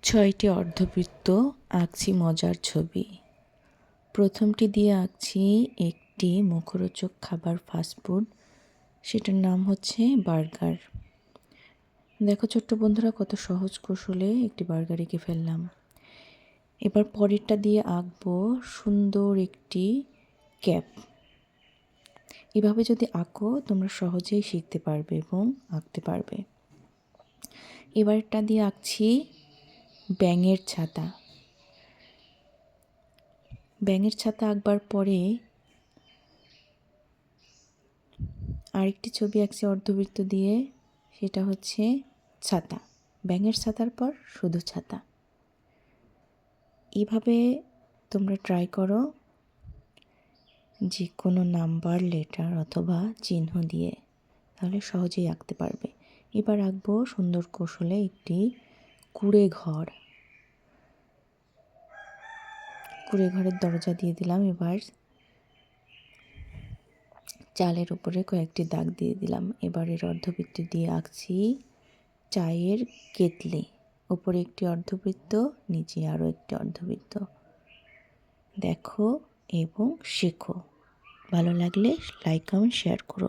ছয়টি অর্ধবৃত্ত আঁকছি মজার ছবি। প্রথমটি দিয়ে আঁকছি একটি মুখরোচক খাবার ফাস্টফুড, সেটার নাম হচ্ছে বার্গার। দেখো ছোট্ট বন্ধুরা, কত সহজ কৌশলে একটি বার্গার এঁকে ফেললাম। এবার পরেরটা দিয়ে আঁকবো সুন্দর একটি ক্যাপ। এভাবে যদি আঁকো তোমরা সহজেই শিখতে পারবে এবং আঁকতে পারবে। এবারটা দিয়ে আঁকছি ব্যাঙের ছাতা। ব্যাঙের ছাতা আঁকবার পরে আরেকটি ছবি আঁকছি অর্ধবৃত্ত দিয়ে, সেটা হচ্ছে ছাতা। ব্যাঙের ছাতার পর শুধু ছাতা। এভাবে তোমরা ট্রাই করো যে কোনো নাম্বার, লেটার অথবা চিহ্ন দিয়ে, তাহলে সহজেই আঁকতে পারবে। এবার আঁকবো সুন্দর কৌশলে একটি কুঁড়ে ঘর। কুঁড়ে ঘরের দরজা দিয়ে দিলাম। এবার চালের উপরে কয়েকটি দাগ দিয়ে দিলাম। এবারের অর্ধবৃত্ত দিয়ে আঁকছি চায়ের কেতলি। উপরে একটি অর্ধবৃত্ত, নিচে আরও একটি অর্ধবৃত্ত। দেখো এবং শেখো। ভালো লাগলে লাইক, কমেন্ট, শেয়ার করো।